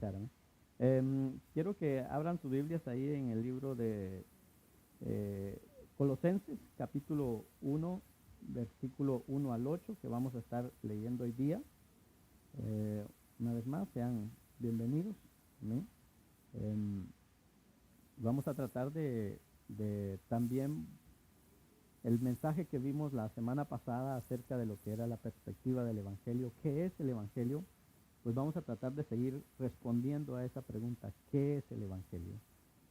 escuchar. ¿No? Quiero que abran sus Biblias ahí en el libro de Colosenses, capítulo 1, versículo 1 al 8, que vamos a estar leyendo hoy día. Una vez más, sean bienvenidos. ¿No? Vamos a tratar de también el mensaje que vimos la semana pasada acerca de lo que era la perspectiva del Evangelio. ¿Qué es el Evangelio? Pues vamos a tratar de seguir respondiendo a esa pregunta. ¿Qué es el Evangelio?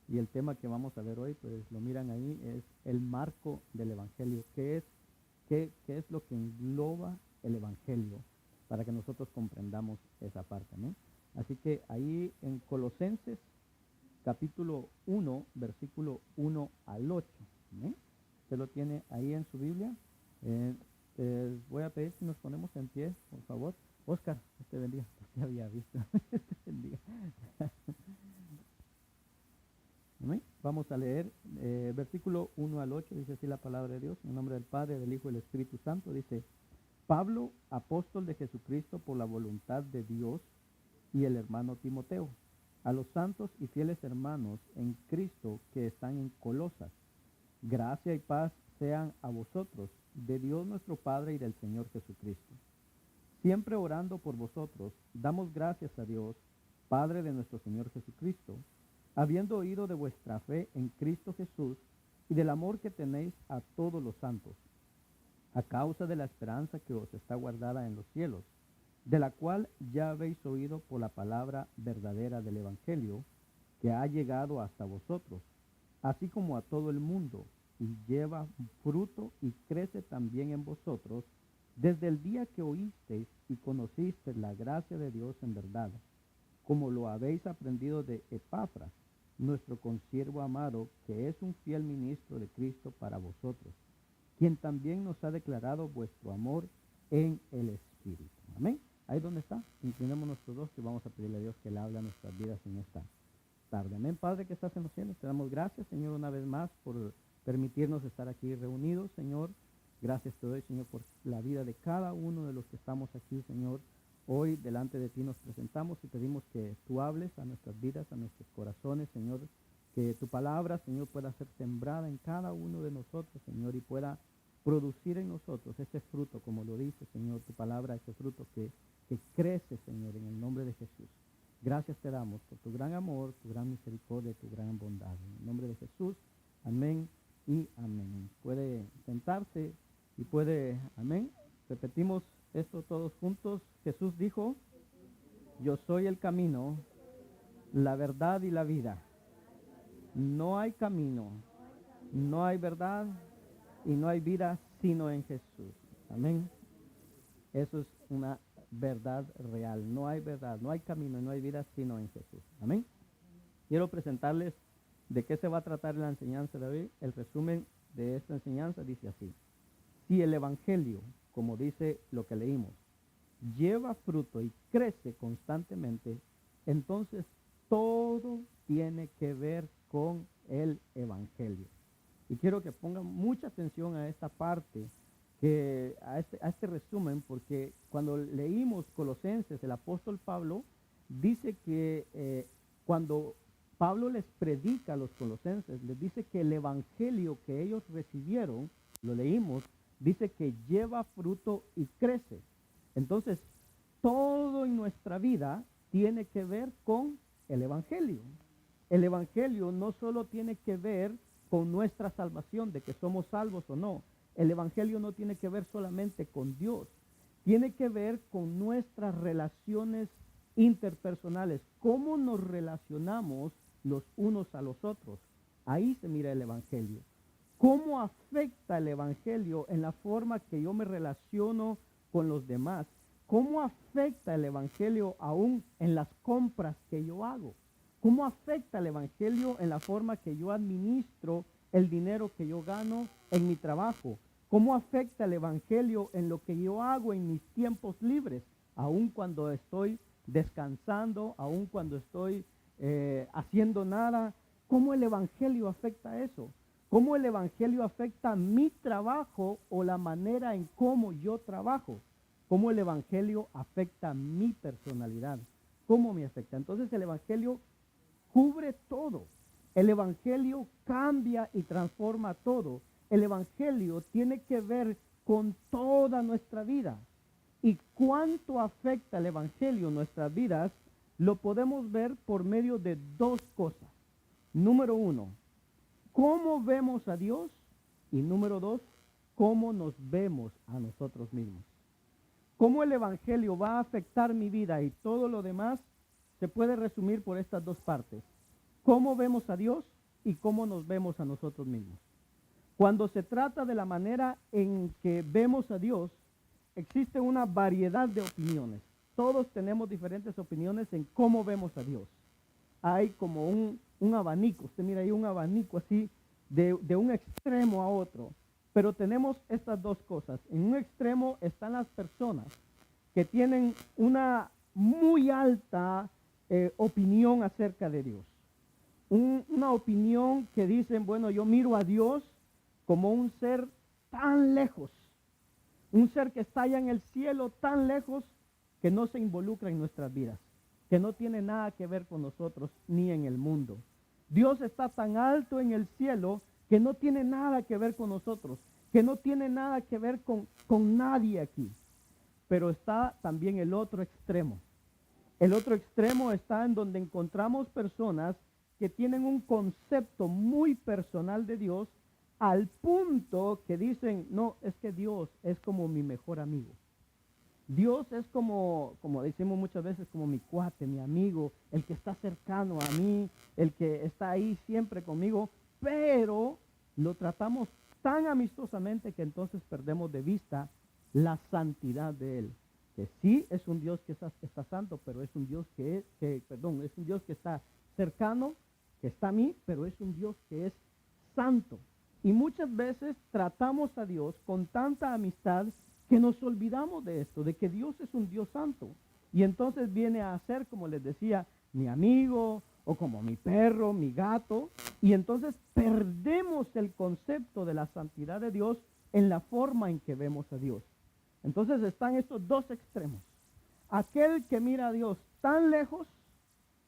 Y el tema que vamos a ver hoy, pues lo miran ahí, es el marco del Evangelio. ¿Qué es lo que engloba el Evangelio? Para que nosotros comprendamos esa parte, ¿no? Así que ahí en Colosenses, capítulo 1, versículo 1 al 8, ¿no? Usted lo tiene ahí en su Biblia. Voy a pedir si nos ponemos en pie, por favor. Oscar, Dios te bendiga. Te había visto. Dios te bendiga. Vamos a leer versículo 1 al 8, dice así la palabra de Dios, en nombre del Padre, del Hijo y del Espíritu Santo. Dice: Pablo, apóstol de Jesucristo por la voluntad de Dios, y el hermano Timoteo, a los santos y fieles hermanos en Cristo que están en Colosas, gracia y paz sean a vosotros, de Dios nuestro Padre y del Señor Jesucristo. Siempre orando por vosotros, damos gracias a Dios, Padre de nuestro Señor Jesucristo, habiendo oído de vuestra fe en Cristo Jesús y del amor que tenéis a todos los santos, a causa de la esperanza que os está guardada en los cielos, de la cual ya habéis oído por la palabra verdadera del Evangelio, que ha llegado hasta vosotros, así como a todo el mundo, y lleva fruto y crece también en vosotros, desde el día que oísteis y conocisteis la gracia de Dios en verdad, como lo habéis aprendido de Epafras, nuestro consiervo amado, que es un fiel ministro de Cristo para vosotros, quien también nos ha declarado vuestro amor en el Espíritu. Amén. Ahí donde está, inclinemos nuestros dos y vamos a pedirle a Dios que le hable a nuestras vidas en esta tarde. Amén. Padre que estás en los cielos, te damos gracias, Señor, una vez más por permitirnos estar aquí reunidos, Señor. Gracias te doy, Señor, por la vida de cada uno de los que estamos aquí, Señor. Hoy delante de ti nos presentamos y pedimos que tú hables a nuestras vidas, a nuestros corazones, Señor, que tu palabra, Señor, pueda ser sembrada en cada uno de nosotros, Señor, y pueda producir en nosotros ese fruto, como lo dice, Señor, tu palabra, ese fruto que crece, Señor, en el nombre de Jesús. Gracias te damos por tu gran amor, tu gran misericordia, tu gran bondad. En el nombre de Jesús, amén y amén. Puede sentarse y puede, amén. Repetimos esto todos juntos. Jesús dijo: yo soy el camino, la verdad y la vida. No hay camino, no hay verdad y no hay vida sino en Jesús. Amén. Eso es una verdad real. No hay verdad, no hay camino, no hay vida sino en Jesús. Amén. Quiero presentarles de qué se va a tratar la enseñanza de hoy. El resumen de esta enseñanza dice así: si el Evangelio, como dice lo que leímos, lleva fruto y crece constantemente, entonces todo tiene que ver con el Evangelio. Y quiero que pongan mucha atención a esta parte, a este resumen, porque cuando leímos Colosenses, el apóstol Pablo dice que cuando Pablo les predica a los colosenses, les dice que el Evangelio que ellos recibieron, lo leímos, dice que lleva fruto y crece. Entonces, todo en nuestra vida tiene que ver con el Evangelio. El Evangelio no solo tiene que ver con nuestra salvación, de que somos salvos o no. El Evangelio no tiene que ver solamente con Dios. Tiene que ver con nuestras relaciones interpersonales. ¿Cómo nos relacionamos los unos a los otros? Ahí se mira el Evangelio. ¿Cómo afecta el Evangelio en la forma que yo me relaciono con los demás? ¿Cómo afecta el Evangelio aún en las compras que yo hago? ¿Cómo afecta el Evangelio en la forma que yo administro el dinero que yo gano en mi trabajo? ¿Cómo afecta el Evangelio en lo que yo hago en mis tiempos libres? Aún cuando estoy descansando, aún cuando estoy haciendo nada. ¿Cómo el Evangelio afecta eso? ¿Cómo el Evangelio afecta mi trabajo o la manera en cómo yo trabajo? ¿Cómo el Evangelio afecta mi personalidad? ¿Cómo me afecta? Entonces el Evangelio cubre todo. El Evangelio cambia y transforma todo. El Evangelio tiene que ver con toda nuestra vida. Y cuánto afecta el Evangelio en nuestras vidas, lo podemos ver por medio de dos cosas. Número uno, cómo vemos a Dios. Y número dos, cómo nos vemos a nosotros mismos. Cómo el Evangelio va a afectar mi vida y todo lo demás se puede resumir por estas dos partes. Cómo vemos a Dios y cómo nos vemos a nosotros mismos. Cuando se trata de la manera en que vemos a Dios, existe una variedad de opiniones. Todos tenemos diferentes opiniones en cómo vemos a Dios. Hay como un abanico, usted mira ahí un abanico así de un extremo a otro. Pero tenemos estas dos cosas. En un extremo están las personas que tienen una muy alta opinión acerca de Dios. Una opinión que dicen, bueno, yo miro a Dios como un ser tan lejos, un ser que está allá en el cielo tan lejos que no se involucra en nuestras vidas, que no tiene nada que ver con nosotros ni en el mundo. Dios está tan alto en el cielo que no tiene nada que ver con nosotros, que no tiene nada que ver con nadie aquí. Pero está también el otro extremo. El otro extremo está en donde encontramos personas que tienen un concepto muy personal de Dios al punto que dicen, no, es que Dios es como mi mejor amigo. Dios es como decimos muchas veces, como mi cuate, mi amigo, el que está cercano a mí, el que está ahí siempre conmigo, pero lo tratamos tan amistosamente que entonces perdemos de vista la santidad de Él. Que sí es un Dios que está santo, pero es un Dios es un Dios que está cercano, que está a mí, pero es un Dios que es santo. Y muchas veces tratamos a Dios con tanta amistad que nos olvidamos de esto, de que Dios es un Dios santo. Y entonces viene a ser, como les decía, mi amigo o como mi perro, mi gato. Y entonces perdemos el concepto de la santidad de Dios en la forma en que vemos a Dios. Entonces están estos dos extremos. Aquel que mira a Dios tan lejos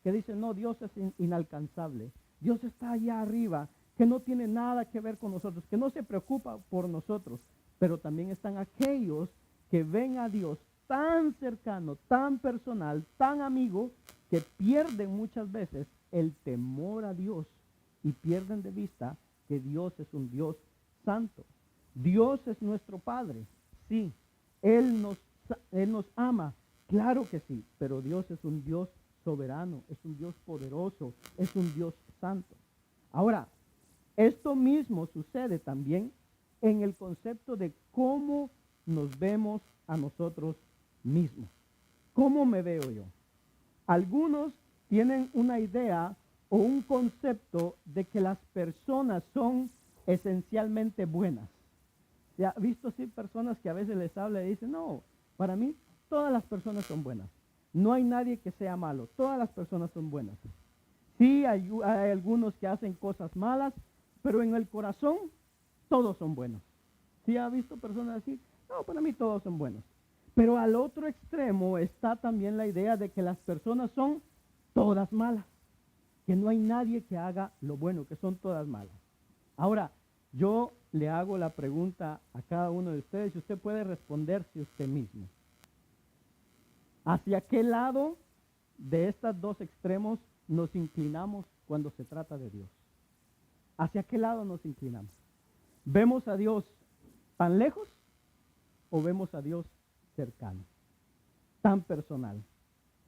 que dice, no, Dios es inalcanzable. Dios está allá arriba, que no tiene nada que ver con nosotros, que no se preocupa por nosotros. Pero también están aquellos que ven a Dios tan cercano, tan personal, tan amigo, que pierden muchas veces el temor a Dios y pierden de vista que Dios es un Dios santo. Dios es nuestro Padre, sí. Él nos ama, claro que sí, pero Dios es un Dios soberano, es un Dios poderoso, es un Dios santo. Ahora, esto mismo sucede también en el concepto de cómo nos vemos a nosotros mismos. ¿Cómo me veo yo? Algunos tienen una idea o un concepto de que las personas son esencialmente buenas. ¿Se ha visto así personas que a veces les habla y dicen, no, para mí todas las personas son buenas. No hay nadie que sea malo, todas las personas son buenas. Sí, hay algunos que hacen cosas malas, pero en el corazón todos son buenos. ¿Sí ha visto personas así? No, para mí todos son buenos. Pero al otro extremo está también la idea de que las personas son todas malas, que no hay nadie que haga lo bueno, que son todas malas. Ahora, yo le hago la pregunta a cada uno de ustedes y usted puede responderse usted mismo. ¿Hacia qué lado de estos dos extremos nos inclinamos cuando se trata de Dios? ¿Hacia qué lado nos inclinamos? ¿Vemos a Dios tan lejos o vemos a Dios cercano, tan personal?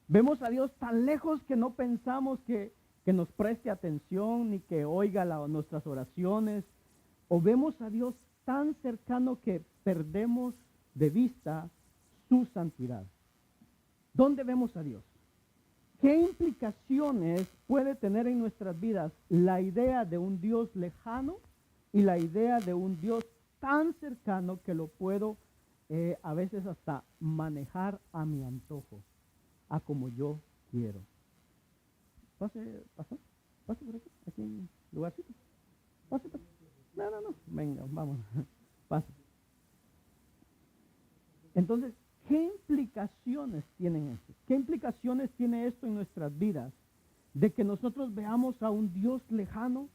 ¿Vemos a Dios tan lejos que no pensamos que nos preste atención ni que oiga nuestras oraciones? ¿O vemos a Dios tan cercano que perdemos de vista su santidad? ¿Dónde vemos a Dios? ¿Qué implicaciones puede tener en nuestras vidas la idea de un Dios lejano y la idea de un Dios tan cercano que lo puedo a veces hasta manejar a mi antojo, a como yo quiero? Pase por aquí en el lugarcito. Pase. No. Venga, vamos. Pase. Entonces, ¿qué implicaciones tienen esto? ¿Qué implicaciones tiene esto en nuestras vidas? De que nosotros veamos a un Dios lejano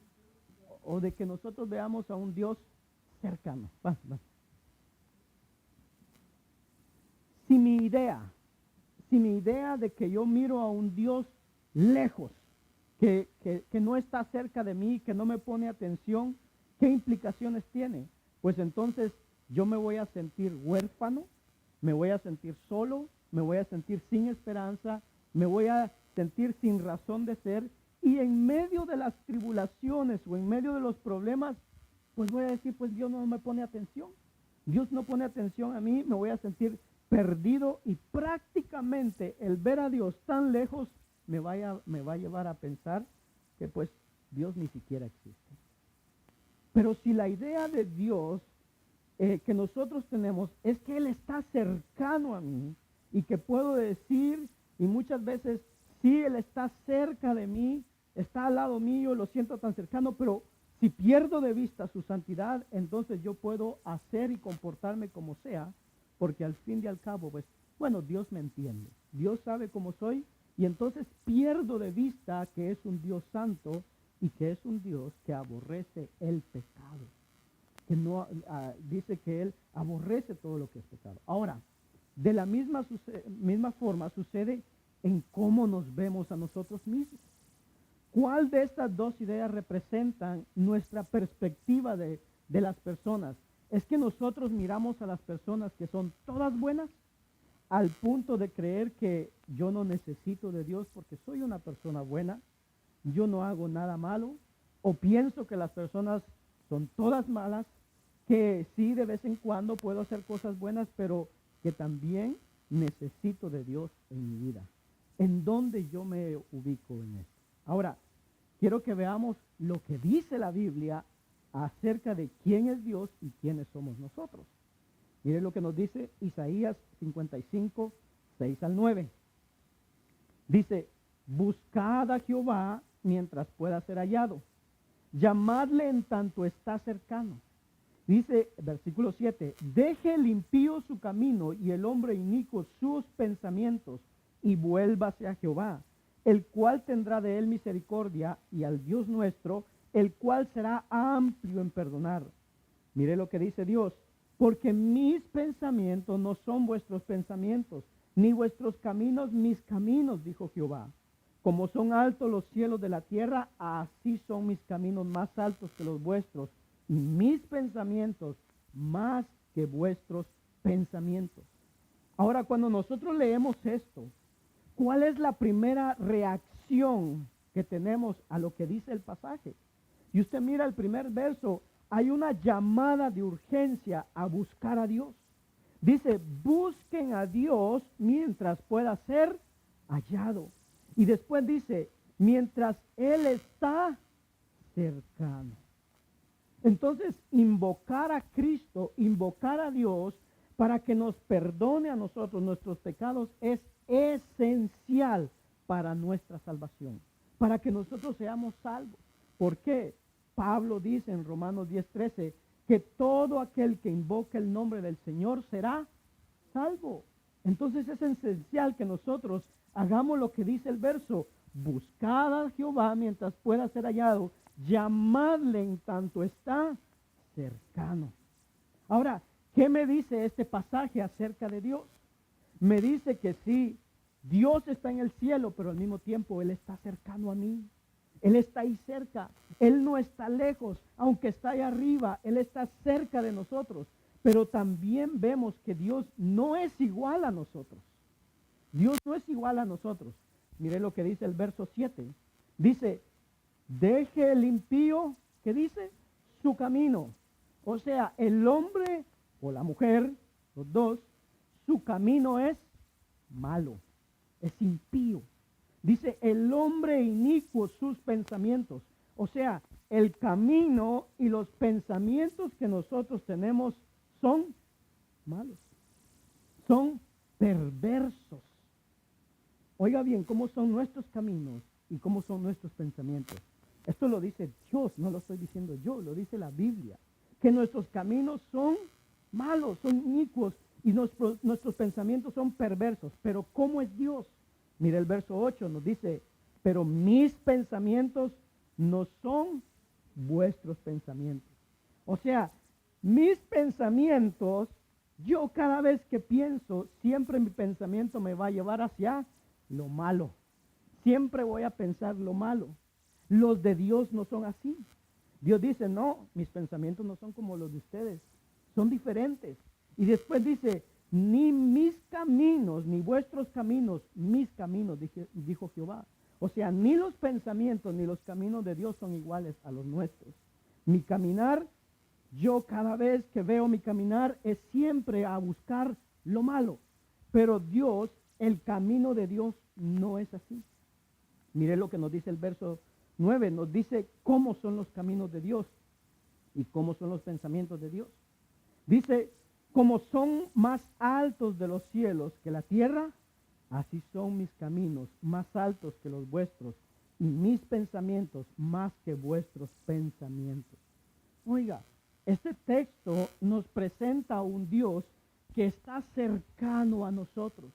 o de que nosotros veamos a un Dios cercano. Va. Si mi idea de que yo miro a un Dios lejos, que no está cerca de mí, que no me pone atención, ¿qué implicaciones tiene? Pues entonces yo me voy a sentir huérfano, me voy a sentir solo, me voy a sentir sin esperanza, me voy a sentir sin razón de ser, y en medio de las tribulaciones o en medio de los problemas, pues voy a decir, pues Dios no me pone atención. Dios no pone atención a mí, me voy a sentir perdido, y prácticamente el ver a Dios tan lejos me va a llevar a pensar que pues Dios ni siquiera existe. Pero si la idea de Dios que nosotros tenemos es que Él está cercano a mí y que puedo decir, y muchas veces sí, Él está cerca de mí, está al lado mío, lo siento tan cercano, pero si pierdo de vista su santidad, entonces yo puedo hacer y comportarme como sea, porque al fin y al cabo, pues, bueno, Dios me entiende, Dios sabe cómo soy, y entonces pierdo de vista que es un Dios santo y que es un Dios que aborrece el pecado, que no dice que Él aborrece todo lo que es pecado. Ahora, de la misma forma sucede en cómo nos vemos a nosotros mismos. ¿Cuál de estas dos ideas representan nuestra perspectiva de las personas? ¿Es que nosotros miramos a las personas que son todas buenas al punto de creer que yo no necesito de Dios porque soy una persona buena, yo no hago nada malo? ¿O pienso que las personas son todas malas, que sí de vez en cuando puedo hacer cosas buenas, pero que también necesito de Dios en mi vida? ¿En dónde yo me ubico en esto? Ahora, quiero que veamos lo que dice la Biblia acerca de quién es Dios y quiénes somos nosotros. Mire lo que nos dice Isaías 55, 6 al 9. Dice, buscad a Jehová mientras pueda ser hallado, llamadle en tanto está cercano. Dice, versículo 7, deje el impío su camino y el hombre inicuo sus pensamientos, y vuélvase a Jehová, el cual tendrá de él misericordia, y al Dios nuestro, el cual será amplio en perdonar. Mire lo que dice Dios, porque mis pensamientos no son vuestros pensamientos, ni vuestros caminos mis caminos, dijo Jehová. Como son altos los cielos de la tierra, así son mis caminos más altos que los vuestros, y mis pensamientos más que vuestros pensamientos. Ahora, cuando nosotros leemos esto, ¿cuál es la primera reacción que tenemos a lo que dice el pasaje? Y usted mira el primer verso, hay una llamada de urgencia a buscar a Dios. Dice, busquen a Dios mientras pueda ser hallado. Y después dice, mientras Él está cercano. Entonces, invocar a Cristo, invocar a Dios para que nos perdone a nosotros nuestros pecados es esencial para nuestra salvación, para que nosotros seamos salvos. ¿Por qué? Pablo dice en Romanos 10:13 que todo aquel que invoque el nombre del Señor será salvo. Entonces es esencial que nosotros hagamos lo que dice el verso, buscad a Jehová mientras pueda ser hallado, llamadle en tanto está cercano. Ahora, ¿qué me dice este pasaje acerca de Dios? Me dice que sí, Dios está en el cielo, pero al mismo tiempo Él está cercano a mí. Él está ahí cerca, Él no está lejos, aunque está ahí arriba, Él está cerca de nosotros. Pero también vemos que Dios no es igual a nosotros. Dios no es igual a nosotros. Mire lo que dice el verso 7. Dice, deje el impío, ¿qué dice? Su camino. O sea, el hombre o la mujer, los dos, su camino es malo, es impío. Dice, el hombre inicuo sus pensamientos. O sea, el camino y los pensamientos que nosotros tenemos son malos, son perversos. Oiga bien, ¿cómo son nuestros caminos y cómo son nuestros pensamientos? Esto lo dice Dios, no lo estoy diciendo yo, lo dice la Biblia. Que nuestros caminos son malos, son inicuos, y nuestros pensamientos son perversos. Pero ¿cómo es Dios? Mira el verso 8, nos dice, pero mis pensamientos no son vuestros pensamientos. O sea, mis pensamientos, yo cada vez que pienso, siempre mi pensamiento me va a llevar hacia lo malo. Siempre voy a pensar lo malo. Los de Dios no son así. Dios dice, no, mis pensamientos no son como los de ustedes, son diferentes. Y después dice, ni mis caminos, ni vuestros caminos, mis caminos, dijo Jehová. O sea, ni los pensamientos ni los caminos de Dios son iguales a los nuestros. Mi caminar, yo cada vez que veo mi caminar es siempre a buscar lo malo. Pero Dios, el camino de Dios no es así. Mire lo que nos dice el verso 9, nos dice cómo son los caminos de Dios y cómo son los pensamientos de Dios. Dice, como son más altos de los cielos que la tierra, así son mis caminos más altos que los vuestros y mis pensamientos más que vuestros pensamientos. Oiga, este texto nos presenta a un Dios que está cercano a nosotros,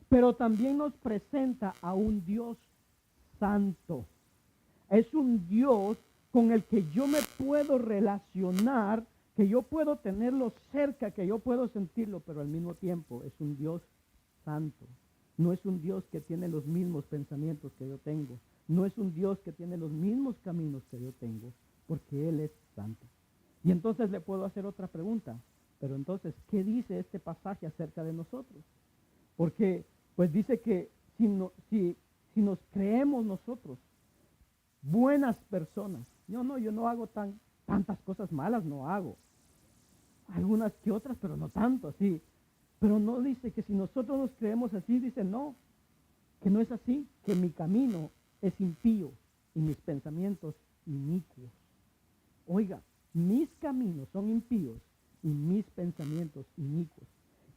pero también nos presenta a un Dios santo. Es un Dios con el que yo me puedo relacionar, que yo puedo tenerlo cerca, que yo puedo sentirlo, pero al mismo tiempo es un Dios santo. No es un Dios que tiene los mismos pensamientos que yo tengo. No es un Dios que tiene los mismos caminos que yo tengo, porque Él es santo. Y entonces le puedo hacer otra pregunta. Pero entonces, ¿qué dice este pasaje acerca de nosotros? Porque, pues dice que si nos creemos nosotros buenas personas, yo no hago tantas cosas malas, no hago. Algunas que otras, pero no tanto, sí. Pero no dice que si nosotros nos creemos así, dice no, que no es así, que mi camino es impío y mis pensamientos inicuos. Oiga, mis caminos son impíos y mis pensamientos inicuos.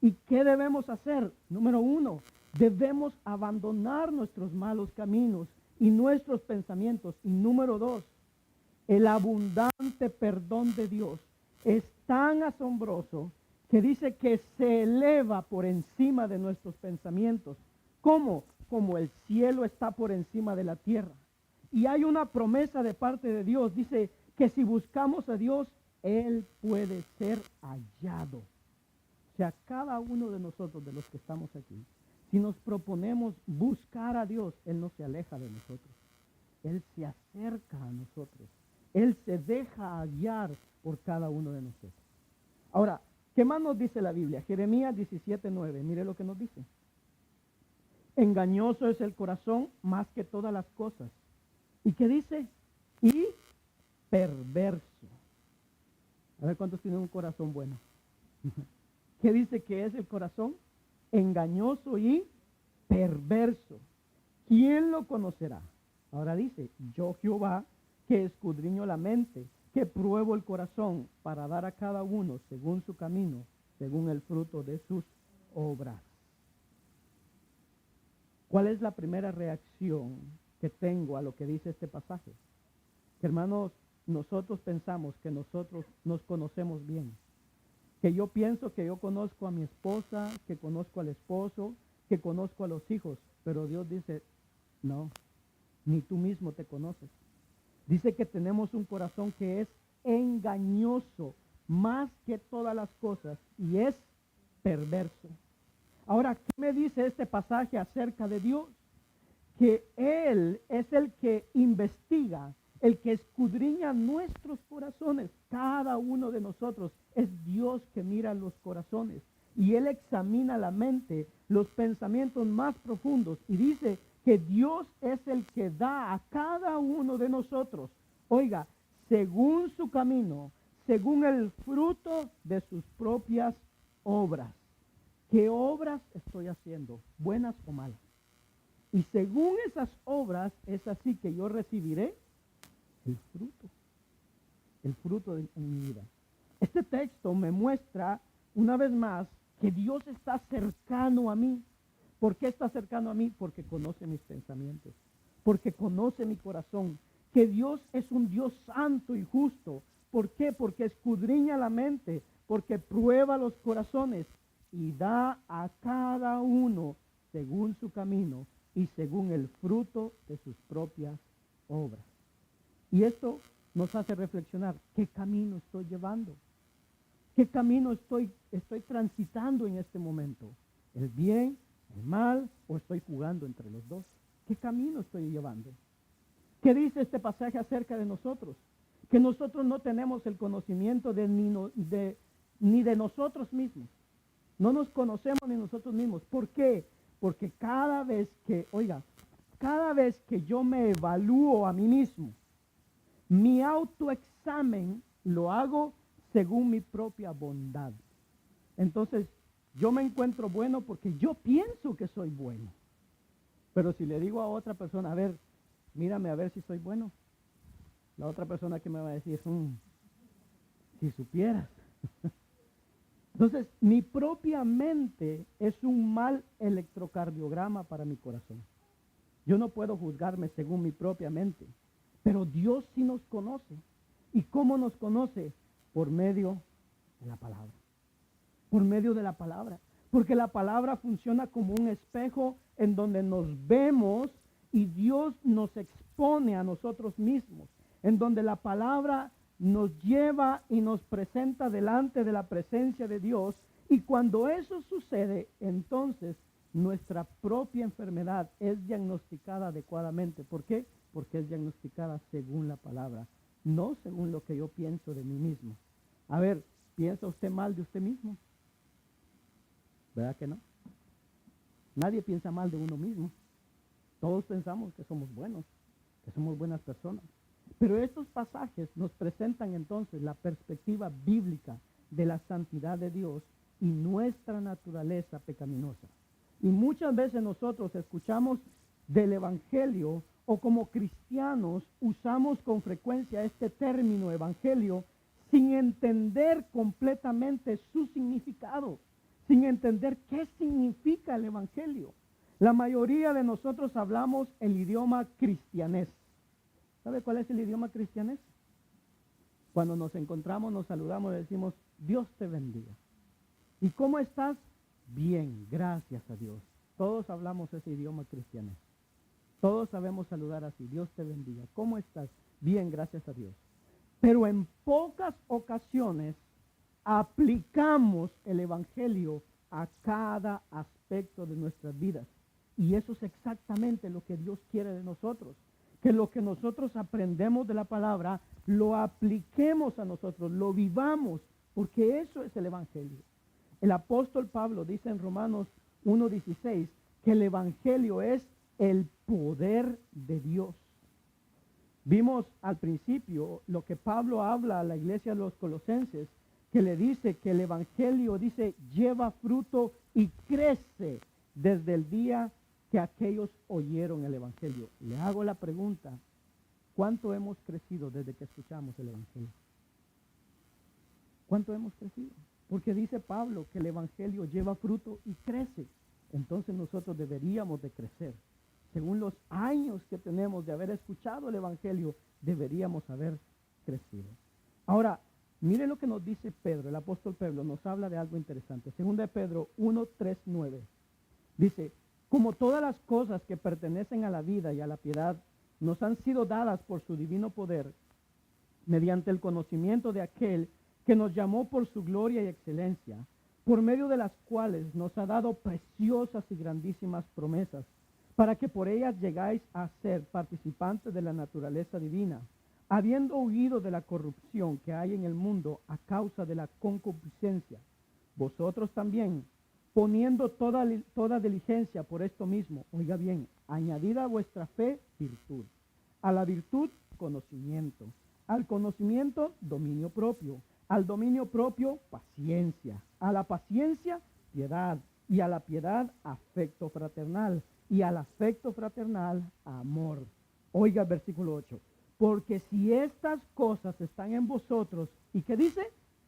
¿Y qué debemos hacer? Número 1, debemos abandonar nuestros malos caminos y nuestros pensamientos. Y número 2, el abundante perdón de Dios es tan asombroso que dice que se eleva por encima de nuestros pensamientos. ¿Cómo? Como el cielo está por encima de la tierra. Y hay una promesa de parte de Dios. Dice que si buscamos a Dios, Él puede ser hallado. O sea, cada uno de nosotros, de los que estamos aquí, si nos proponemos buscar a Dios, Él no se aleja de nosotros. Él se acerca a nosotros. Él se deja hallar por cada uno de nosotros. Ahora, ¿qué más nos dice la Biblia? Jeremías 17:9, mire lo que nos dice. Engañoso es el corazón más que todas las cosas. ¿Y qué dice? Y perverso. A ver cuántos tienen un corazón bueno. ¿Qué dice que es el corazón? Engañoso y perverso. ¿Quién lo conocerá? Ahora dice, yo Jehová, que escudriño la mente, que pruebo el corazón para dar a cada uno según su camino, según el fruto de sus obras. ¿Cuál es la primera reacción que tengo a lo que dice este pasaje? Que, hermanos, nosotros pensamos que nosotros nos conocemos bien. Que yo pienso que yo conozco a mi esposa, que conozco al esposo, que conozco a los hijos. Pero Dios dice, no, ni tú mismo te conoces. Dice que tenemos un corazón que es engañoso más que todas las cosas y es perverso. Ahora, ¿qué me dice este pasaje acerca de Dios? Que Él es el que investiga, el que escudriña nuestros corazones. Cada uno de nosotros es Dios que mira los corazones y Él examina la mente, los pensamientos más profundos y dice que Dios es el que da a cada uno de nosotros, oiga, según su camino, según el fruto de sus propias obras. ¿Qué obras estoy haciendo? ¿Buenas o malas? Y según esas obras es así que yo recibiré el fruto en mi vida. Este texto me muestra una vez más que Dios está cercano a mí. ¿Por qué está cercano a mí? Porque conoce mis pensamientos, porque conoce mi corazón, que Dios es un Dios santo y justo. ¿Por qué? Porque escudriña la mente, porque prueba los corazones. y da a cada uno según su camino y según el fruto de sus propias obras. Y esto nos hace reflexionar, ¿qué camino estoy llevando? ¿Qué camino estoy transitando en este momento? ¿El bien, el mal o estoy jugando entre los dos? ¿Qué camino estoy llevando? ¿Qué dice este pasaje acerca de nosotros? Que nosotros no tenemos el conocimiento ni de nosotros mismos. No nos conocemos ni nosotros mismos. ¿Por qué? Porque cada vez que yo me evalúo a mí mismo, mi autoexamen lo hago según mi propia bondad. Entonces, yo me encuentro bueno porque yo pienso que soy bueno. Pero si le digo a otra persona, a ver, mírame a ver si soy bueno, la otra persona que me va a decir, si supieras. Entonces, mi propia mente es un mal electrocardiograma para mi corazón. Yo no puedo juzgarme según mi propia mente, pero Dios sí nos conoce. ¿Y cómo nos conoce? Por medio de la palabra. Por medio de la palabra. Porque la palabra funciona como un espejo en donde nos vemos y Dios nos expone a nosotros mismos. En donde la palabra nos lleva y nos presenta delante de la presencia de Dios. Y cuando eso sucede, entonces nuestra propia enfermedad es diagnosticada adecuadamente. ¿Por qué? Porque es diagnosticada según la palabra, no según lo que yo pienso de mí mismo. A ver, ¿piensa usted mal de usted mismo? ¿Verdad que no? Nadie piensa mal de uno mismo. Todos pensamos que somos buenos, que somos buenas personas. Pero estos pasajes nos presentan entonces la perspectiva bíblica de la santidad de Dios y nuestra naturaleza pecaminosa. Y muchas veces nosotros escuchamos del Evangelio o como cristianos usamos con frecuencia este término evangelio sin entender completamente su significado, sin entender qué significa el Evangelio. La mayoría de nosotros hablamos el idioma cristianés. ¿Sabe cuál es el idioma cristianés? Cuando nos encontramos, nos saludamos y decimos, Dios te bendiga. ¿Y cómo estás? Bien, gracias a Dios. Todos hablamos ese idioma cristianés. Todos sabemos saludar así, Dios te bendiga. ¿Cómo estás? Bien, gracias a Dios. Pero en pocas ocasiones aplicamos el Evangelio a cada aspecto de nuestras vidas. Y eso es exactamente lo que Dios quiere de nosotros. Que lo que nosotros aprendemos de la palabra, lo apliquemos a nosotros, lo vivamos, porque eso es el Evangelio. El apóstol Pablo dice en Romanos 1:16 que el Evangelio es el poder de Dios. Vimos al principio lo que Pablo habla a la iglesia de los Colosenses, que le dice que el Evangelio, dice, lleva fruto y crece desde el día que aquellos oyeron el Evangelio. Le hago la pregunta, ¿cuánto hemos crecido desde que escuchamos el Evangelio? ¿Cuánto hemos crecido? Porque dice Pablo que el Evangelio lleva fruto y crece. Entonces nosotros deberíamos de crecer. Según los años que tenemos de haber escuchado el Evangelio, deberíamos haber crecido. Ahora, mire lo que nos dice Pedro, el apóstol Pedro, nos habla de algo interesante. Segunda de Pedro 1:3-9. Dice, como todas las cosas que pertenecen a la vida y a la piedad, nos han sido dadas por su divino poder, mediante el conocimiento de aquel que nos llamó por su gloria y excelencia, por medio de las cuales nos ha dado preciosas y grandísimas promesas, para que por ellas llegáis a ser participantes de la naturaleza divina, habiendo huido de la corrupción que hay en el mundo a causa de la concupiscencia. Vosotros también, poniendo toda diligencia por esto mismo, oiga bien, añadida a vuestra fe, virtud. A la virtud, conocimiento. Al conocimiento, dominio propio. Al dominio propio, paciencia. A la paciencia, piedad. Y a la piedad, afecto fraternal. Y al afecto fraternal, amor. Oiga el versículo 8. Porque si estas cosas están en vosotros, ¿y qué dice?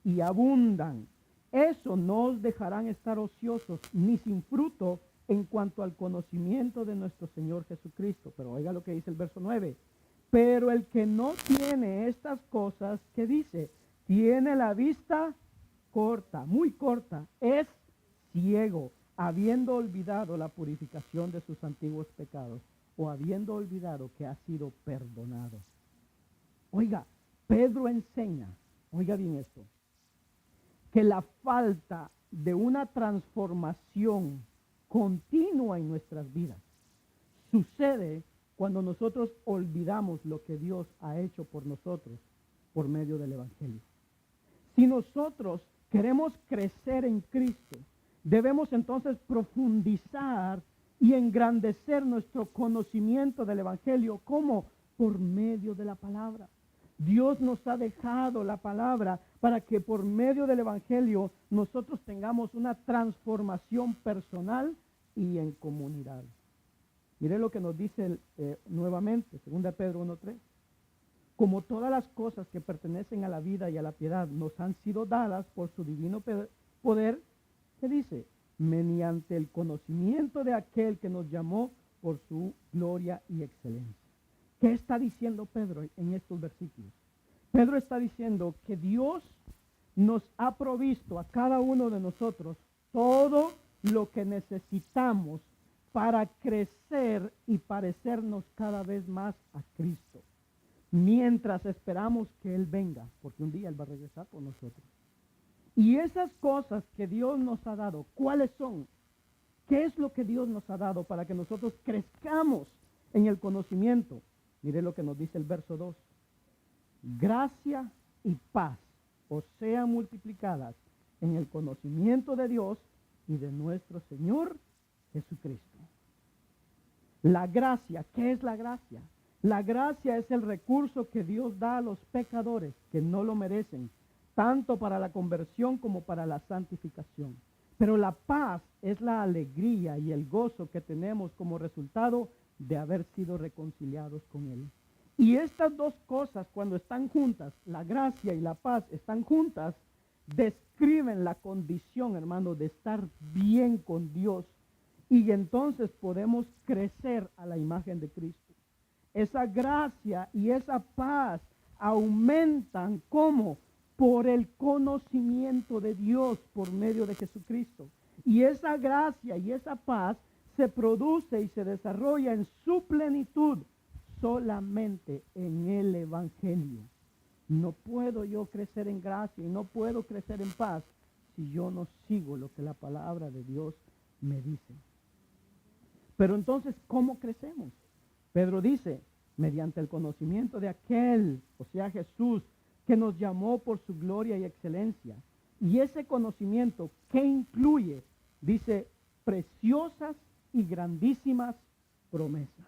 Y abundan. Eso no os dejarán estar ociosos ni sin fruto en cuanto al conocimiento de nuestro Señor Jesucristo. Pero oiga lo que dice el verso 9. Pero el que no tiene estas cosas, ¿qué dice? Tiene la vista corta, muy corta, es ciego, habiendo olvidado la purificación de sus antiguos pecados, o habiendo olvidado que ha sido perdonado. Oiga, Pedro enseña, oiga bien esto, que la falta de una transformación continua en nuestras vidas sucede cuando nosotros olvidamos lo que Dios ha hecho por nosotros por medio del Evangelio. Si nosotros queremos crecer en Cristo, debemos entonces profundizar y engrandecer nuestro conocimiento del Evangelio. ¿Cómo? Por medio de la palabra. Dios nos ha dejado la palabra para que por medio del Evangelio nosotros tengamos una transformación personal y en comunidad. Mire lo que nos dice nuevamente, 2 Pedro 1:3. Como todas las cosas que pertenecen a la vida y a la piedad nos han sido dadas por su divino poder, ¿qué dice? Mediante el conocimiento de aquel que nos llamó por su gloria y excelencia. ¿Qué está diciendo Pedro en estos versículos? Pedro está diciendo que Dios nos ha provisto a cada uno de nosotros todo lo que necesitamos para crecer y parecernos cada vez más a Cristo, mientras esperamos que Él venga, porque un día Él va a regresar por nosotros. Y esas cosas que Dios nos ha dado, ¿cuáles son? ¿Qué es lo que Dios nos ha dado para que nosotros crezcamos en el conocimiento? Mire lo que nos dice el verso 2. Gracia y paz os sean multiplicadas en el conocimiento de Dios y de nuestro Señor Jesucristo. La gracia, ¿qué es la gracia? La gracia es el recurso que Dios da a los pecadores que no lo merecen, tanto para la conversión como para la santificación. Pero la paz es la alegría y el gozo que tenemos como resultado de haber sido reconciliados con Él. Y estas dos cosas, cuando están juntas, la gracia y la paz están juntas, describen la condición, hermano, de estar bien con Dios. Y entonces podemos crecer a la imagen de Cristo. Esa gracia y esa paz aumentan, ¿cómo? Por el conocimiento de Dios por medio de Jesucristo. Y esa gracia y esa paz se produce y se desarrolla en su plenitud solamente en el Evangelio. No puedo yo crecer en gracia y no puedo crecer en paz si yo no sigo lo que la palabra de Dios me dice. Pero entonces, ¿cómo crecemos? Pedro dice, mediante el conocimiento de aquel, o sea Jesús, que nos llamó por su gloria y excelencia. Y ese conocimiento, ¿qué incluye? Dice, preciosas y grandísimas promesas.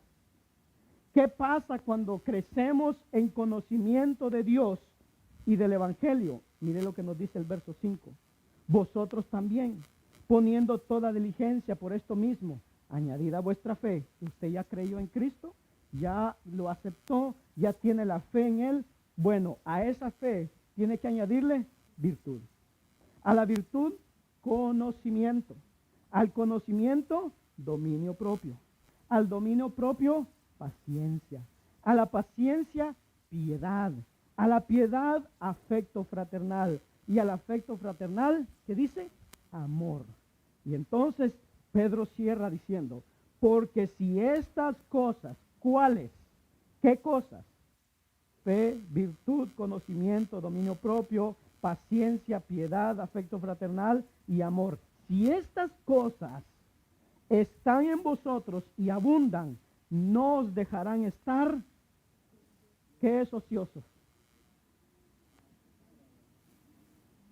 ¿Qué pasa cuando crecemos en conocimiento de Dios y del Evangelio? Mire lo que nos dice el verso 5. Vosotros también, poniendo toda diligencia por esto mismo, añadida a vuestra fe. ¿Usted ya creyó en Cristo? ¿Ya lo aceptó? ¿Ya tiene la fe en Él? Bueno, a esa fe tiene que añadirle virtud. A la virtud, conocimiento. Al conocimiento, dominio propio. Al dominio propio, paciencia. A la paciencia, piedad. A la piedad, afecto fraternal. Y al afecto fraternal, ¿qué dice? Amor. Y entonces Pedro cierra diciendo, porque si estas cosas, ¿cuáles? ¿Qué cosas? Fe, virtud, conocimiento, dominio propio, paciencia, piedad, afecto fraternal y amor. Si estas cosas están en vosotros y abundan, no os dejarán estar, ¿qué es ociosos?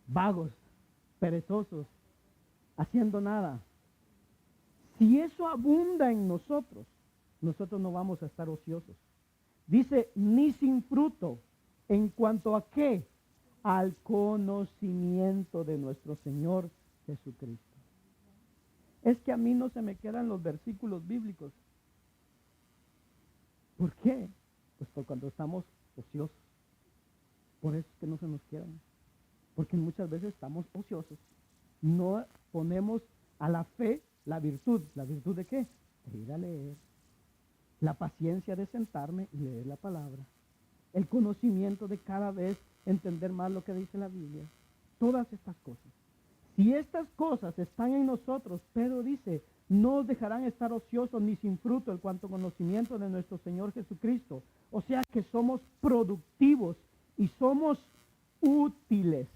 Vagos, perezosos, haciendo nada. Si eso abunda en nosotros, nosotros no vamos a estar ociosos. Dice, ni sin fruto, ¿en cuanto a qué? Al conocimiento de nuestro Señor Jesucristo. Es que a mí no se me quedan los versículos bíblicos. ¿Por qué? Pues por cuando estamos ociosos. Por eso es que no se nos quedan. Porque muchas veces estamos ociosos. No ponemos a la fe la virtud. ¿La virtud de qué? De ir a leer. La paciencia de sentarme y leer la palabra. El conocimiento de cada vez entender más lo que dice la Biblia. Todas estas cosas. Si estas cosas están en nosotros, Pedro dice, no os dejarán estar ociosos ni sin fruto en cuanto conocimiento de nuestro Señor Jesucristo. O sea que somos productivos y somos útiles.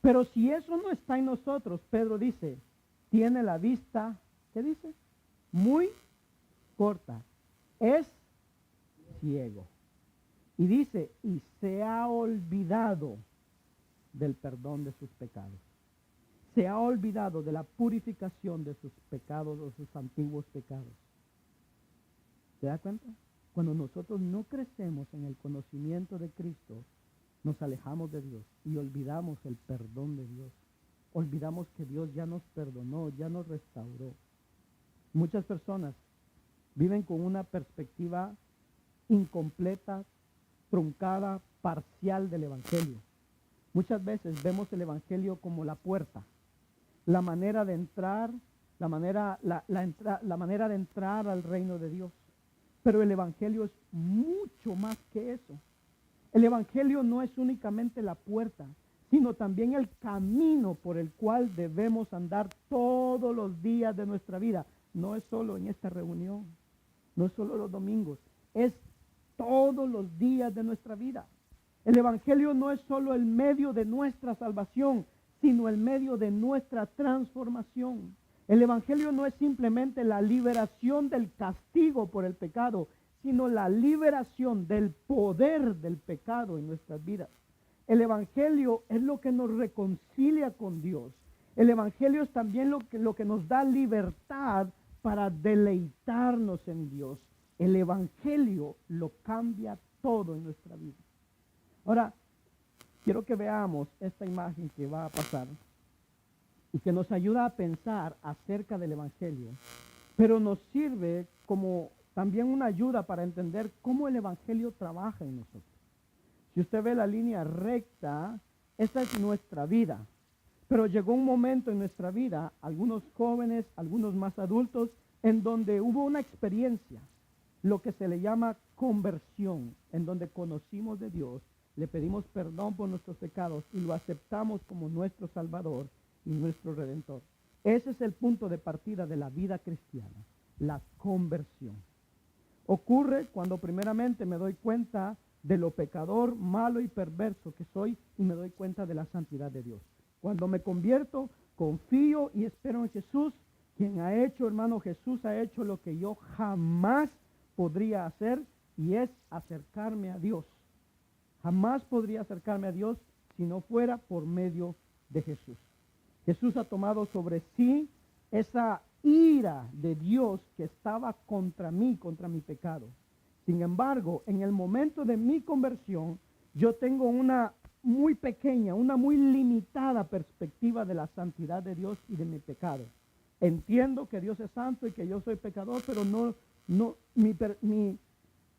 Pero si eso no está en nosotros, Pedro dice, tiene la vista, ¿qué dice? Muy corta. Es ciego. Y dice, y se ha olvidado del perdón de sus pecados. Se ha olvidado de la purificación de sus pecados o sus antiguos pecados. ¿Se da cuenta? Cuando nosotros no crecemos en el conocimiento de Cristo, nos alejamos de Dios y olvidamos el perdón de Dios. Olvidamos que Dios ya nos perdonó, ya nos restauró. Muchas personas viven con una perspectiva incompleta, truncada, parcial del Evangelio. Muchas veces vemos el Evangelio como la puerta, la manera de entrar, la manera de entrar al reino de Dios. Pero el Evangelio es mucho más que eso. El Evangelio no es únicamente la puerta, sino también el camino por el cual debemos andar todos los días de nuestra vida. No es solo en esta reunión, no es solo los domingos, es todos los días de nuestra vida. El Evangelio no es solo el medio de nuestra salvación, sino el medio de nuestra transformación. El Evangelio no es simplemente la liberación del castigo por el pecado, sino la liberación del poder del pecado en nuestras vidas. El Evangelio es lo que nos reconcilia con Dios. El Evangelio es también lo que nos da libertad para deleitarnos en Dios. El Evangelio lo cambia todo en nuestra vida. Ahora, quiero que veamos esta imagen que va a pasar y que nos ayuda a pensar acerca del Evangelio, pero nos sirve como también una ayuda para entender cómo el Evangelio trabaja en nosotros. Si usted ve la línea recta, esa es nuestra vida. Pero llegó un momento en nuestra vida, algunos jóvenes, algunos más adultos, en donde hubo una experiencia, lo que se le llama conversión, en donde conocimos de Dios, le pedimos perdón por nuestros pecados y lo aceptamos como nuestro Salvador y nuestro Redentor. Ese es el punto de partida de la vida cristiana, la conversión. Ocurre cuando primeramente me doy cuenta de lo pecador, malo y perverso que soy y me doy cuenta de la santidad de Dios. Cuando me convierto, confío y espero en Jesús, quien ha hecho, hermano, Jesús ha hecho lo que yo jamás podría hacer y es acercarme a Dios. Jamás podría acercarme a Dios si no fuera por medio de Jesús. Jesús ha tomado sobre sí esa ira de Dios que estaba contra mí, contra mi pecado. Sin embargo, en el momento de mi conversión, yo tengo una muy pequeña, una muy limitada perspectiva de la santidad de Dios y de mi pecado. Entiendo que Dios es santo y que yo soy pecador, pero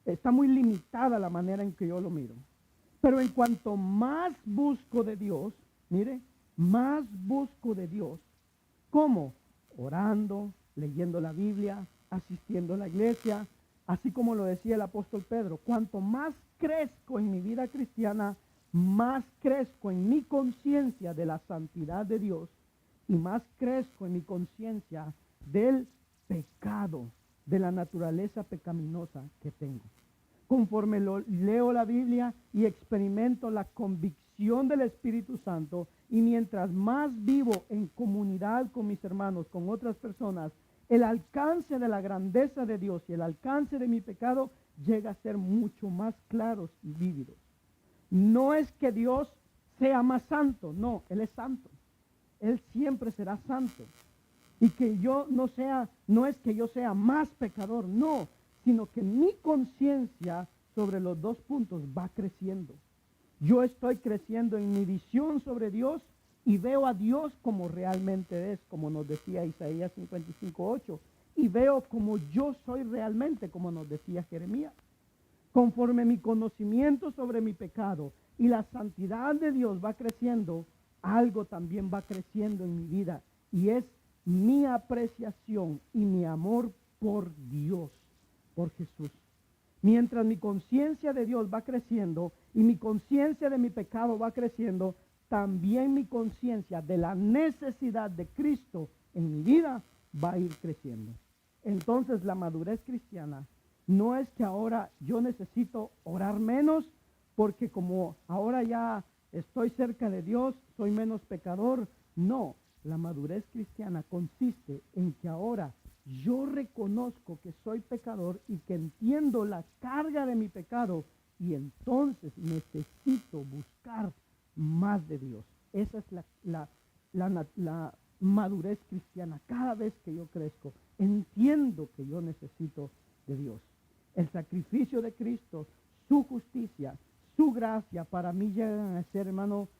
está muy limitada la manera en que yo lo miro. Pero en cuanto más busco de Dios, mire, más busco de Dios. ¿Cómo? Orando, leyendo la Biblia, asistiendo a la iglesia, así como lo decía el apóstol Pedro. Cuanto más crezco en mi vida cristiana, más crezco en mi conciencia de la santidad de Dios y más crezco en mi conciencia del pecado, de la naturaleza pecaminosa que tengo. Conforme leo la Biblia y experimento la convicción del Espíritu Santo, y mientras más vivo en comunidad con mis hermanos, con otras personas, el alcance de la grandeza de Dios y el alcance de mi pecado llega a ser mucho más claros y vívidos. No es que Dios sea más santo, no, Él es santo. Él siempre será santo. Y que yo no es que yo sea más pecador, no, sino que mi conciencia sobre los dos puntos va creciendo. Yo estoy creciendo en mi visión sobre Dios y veo a Dios como realmente es, como nos decía Isaías 55:8, y veo como yo soy realmente, como nos decía Jeremías. Conforme mi conocimiento sobre mi pecado y la santidad de Dios va creciendo, algo también va creciendo en mi vida, y es mi apreciación y mi amor por Dios, por Jesús. Mientras mi conciencia de Dios va creciendo y mi conciencia de mi pecado va creciendo, también mi conciencia de la necesidad de Cristo en mi vida va a ir creciendo. Entonces la madurez cristiana no es que ahora yo necesito orar menos porque como ahora ya estoy cerca de Dios, soy menos pecador. No, la madurez cristiana consiste en que ahora yo reconozco que soy pecador y que entiendo la carga de mi pecado y entonces necesito buscar más de Dios. Esa es la madurez cristiana. Cada vez que yo crezco, entiendo que yo necesito de Dios. El sacrificio de Cristo, su justicia, su gracia para mí llegan a ser, hermano,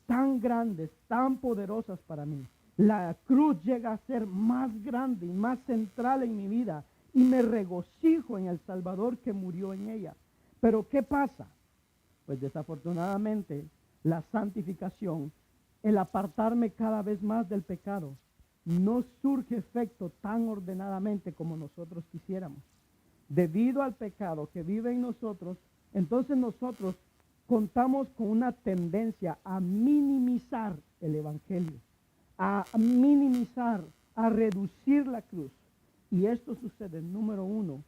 tan grandes, tan poderosas para mí. La cruz llega a ser más grande y más central en mi vida y me regocijo en el Salvador que murió en ella. Pero ¿qué pasa? Pues desafortunadamente la santificación, el apartarme cada vez más del pecado, no surge efecto tan ordenadamente como nosotros quisiéramos. Debido al pecado que vive en nosotros, entonces nosotros contamos con una tendencia a minimizar el evangelio, a minimizar, a reducir la cruz. Y esto sucede, número uno,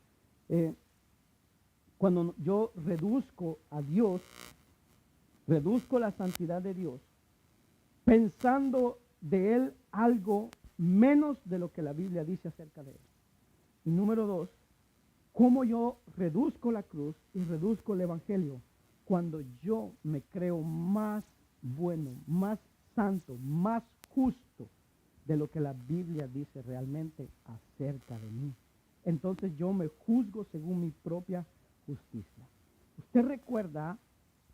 cuando yo reduzco a Dios, reduzco la santidad de Dios, pensando de Él algo menos de lo que la Biblia dice acerca de Él. Y número dos, cómo yo reduzco la cruz y reduzco el evangelio cuando yo me creo más bueno, más santo, más justo de lo que la Biblia dice realmente acerca de mí. Entonces yo me juzgo según mi propia justicia. ¿Usted recuerda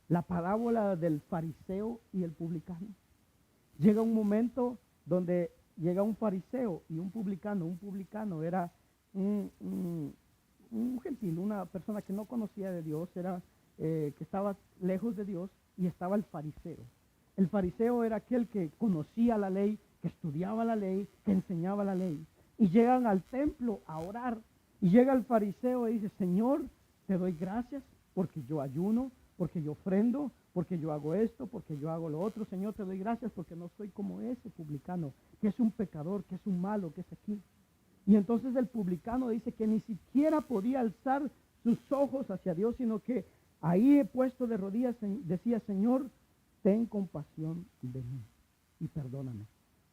la parábola del fariseo y el publicano? Llega un momento donde llega un fariseo y un publicano. Un publicano era un gentil, una persona que no conocía de Dios, que estaba lejos de Dios, y estaba el fariseo. El fariseo era aquel que conocía la ley, que estudiaba la ley, que enseñaba la ley. Y llegan al templo a orar. Y llega el fariseo y dice: Señor, te doy gracias porque yo ayuno, porque yo ofrendo, porque yo hago esto, porque yo hago lo otro. Señor, te doy gracias porque no soy como ese publicano, que es un pecador, que es un malo, que es aquí. Y entonces el publicano dice que ni siquiera podía alzar sus ojos hacia Dios, sino que ahí puesto de rodillas decía: Señor, ten compasión de mí y perdóname.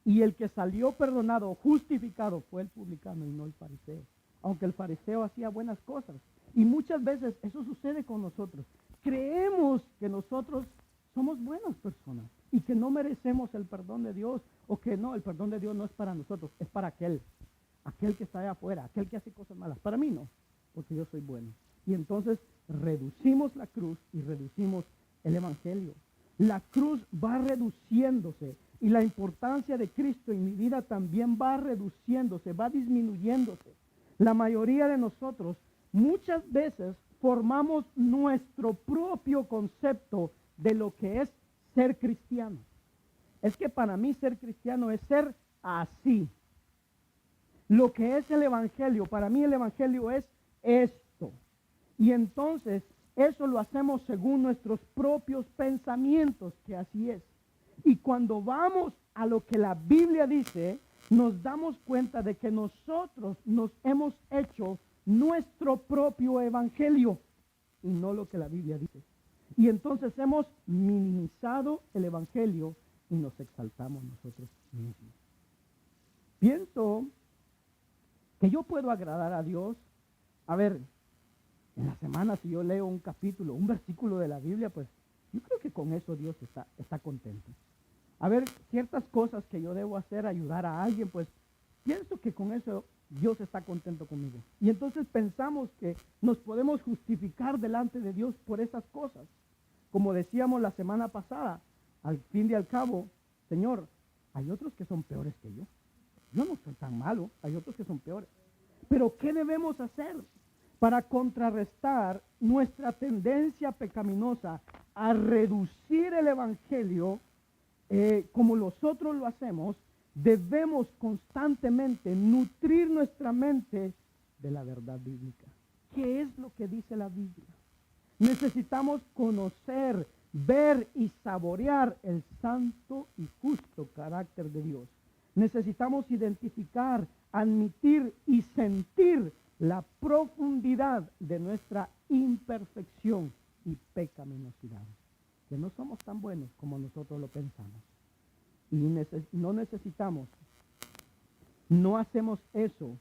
Y el que salió perdonado, justificado, fue el publicano y no el fariseo. Aunque el fariseo hacía buenas cosas. Y muchas veces eso sucede con nosotros. Creemos que nosotros somos buenas personas y que no merecemos el perdón de Dios, o que no, el perdón de Dios no es para nosotros, es para aquel que está allá afuera, aquel que hace cosas malas. Para mí no, porque yo soy bueno. Y entonces reducimos la cruz y reducimos el evangelio. La cruz va reduciéndose y la importancia de Cristo en mi vida también va reduciéndose, va disminuyéndose. La mayoría de nosotros muchas veces formamos nuestro propio concepto de lo que es ser cristiano. Es que para mí ser cristiano es ser así. Lo que es el evangelio, para mí el evangelio es esto. Y entonces eso lo hacemos según nuestros propios pensamientos, que así es. Y cuando vamos a lo que la Biblia dice, nos damos cuenta de que nosotros nos hemos hecho nuestro propio evangelio y no lo que la Biblia dice. Y entonces hemos minimizado el evangelio y nos exaltamos nosotros mismos. Pienso que yo puedo agradar a Dios. A ver, en la semana si yo leo un capítulo, un versículo de la Biblia, pues yo creo que con eso Dios está contento. A ver, ciertas cosas que yo debo hacer, ayudar a alguien, pues pienso que con eso Dios está contento conmigo. Y entonces pensamos que nos podemos justificar delante de Dios por esas cosas. Como decíamos la semana pasada, al fin y al cabo, Señor, hay otros que son peores que yo. Yo no soy tan malo, hay otros que son peores. Pero ¿qué debemos hacer para contrarrestar nuestra tendencia pecaminosa a reducir el evangelio como nosotros lo hacemos? Debemos constantemente nutrir nuestra mente de la verdad bíblica. ¿Qué es lo que dice la Biblia? Necesitamos conocer ver y saborear el santo y justo carácter de Dios. Necesitamos identificar, admitir y sentir la profundidad de nuestra imperfección y pecaminosidad, que no somos tan buenos como nosotros lo pensamos. Y no necesitamos, no hacemos eso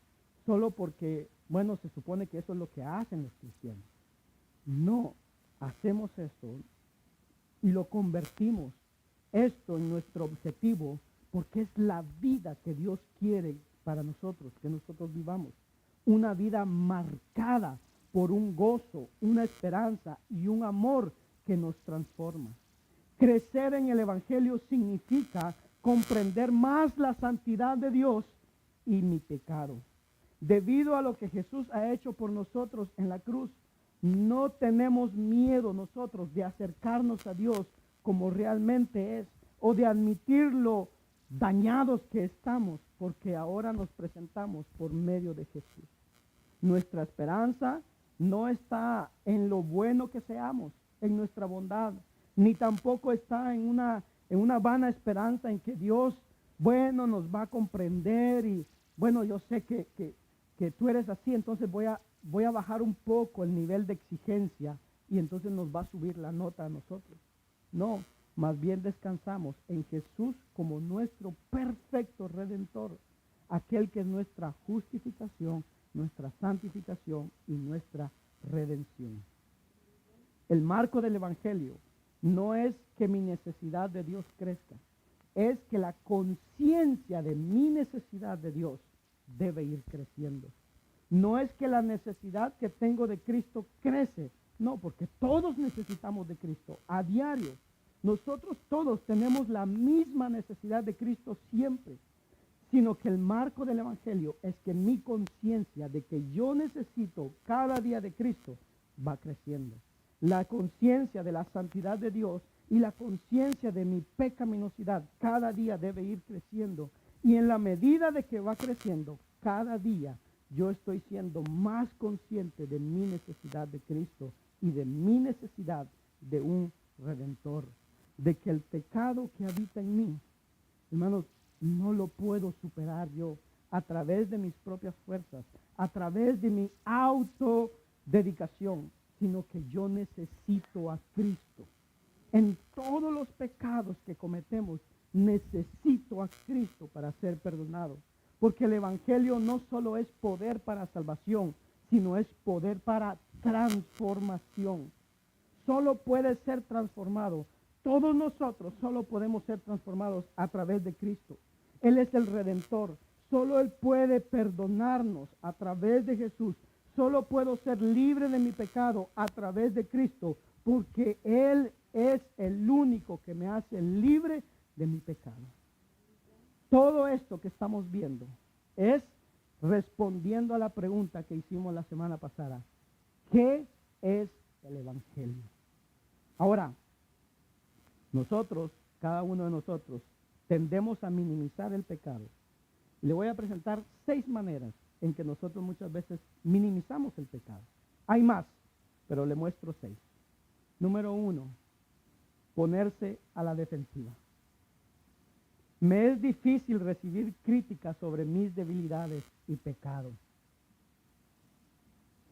solo porque, bueno, se supone que eso es lo que hacen los cristianos. No, hacemos esto y lo convertimos esto en nuestro objetivo porque es la vida que Dios quiere para nosotros, que nosotros vivamos. Una vida marcada por un gozo, una esperanza y un amor que nos transforma. Crecer en el Evangelio significa comprender más la santidad de Dios y mi pecado. Debido a lo que Jesús ha hecho por nosotros en la cruz, no tenemos miedo nosotros de acercarnos a Dios como realmente es o de admitir lo dañados que estamos, porque ahora nos presentamos por medio de Jesús. Nuestra esperanza no está en lo bueno que seamos, en nuestra bondad, ni tampoco está en una vana esperanza en que Dios, bueno, nos va a comprender y, bueno, yo sé que tú eres así, entonces voy a bajar un poco el nivel de exigencia y entonces nos va a subir la nota a nosotros. No, más bien descansamos en Jesús como nuestro perfecto Redentor, aquel que es nuestra justificación, nuestra santificación y nuestra redención. El marco del Evangelio no es que mi necesidad de Dios crezca, es que la conciencia de mi necesidad de Dios debe ir creciendo. No es que la necesidad que tengo de Cristo crece, no, porque todos necesitamos de Cristo a diario. Nosotros todos tenemos la misma necesidad de Cristo siempre, sino que el marco del Evangelio es que mi conciencia de que yo necesito cada día de Cristo va creciendo. La conciencia de la santidad de Dios y la conciencia de mi pecaminosidad cada día debe ir creciendo. Y en la medida de que va creciendo, cada día yo estoy siendo más consciente de mi necesidad de Cristo y de mi necesidad de un Redentor. De que el pecado que habita en mí, hermanos, no lo puedo superar yo a través de mis propias fuerzas, a través de mi autodedicación, sino que yo necesito a Cristo. En todos los pecados que cometemos, necesito a Cristo para ser perdonado. Porque el Evangelio no solo es poder para salvación, sino es poder para transformación. Solo puede ser transformado. Todos nosotros solo podemos ser transformados a través de Cristo. Él es el Redentor. Solo Él puede perdonarnos a través de Jesús. Solo puedo ser libre de mi pecado a través de Cristo, porque Él es el único que me hace libre de mi pecado. Todo esto que estamos viendo es respondiendo a la pregunta que hicimos la semana pasada. ¿Qué es el Evangelio? Ahora, nosotros, cada uno de nosotros, tendemos a minimizar el pecado. Le voy a presentar 6 maneras en que nosotros muchas veces minimizamos el pecado. Hay más, pero le muestro 6. Número 1, ponerse a la defensiva. Me es difícil recibir críticas sobre mis debilidades y pecados.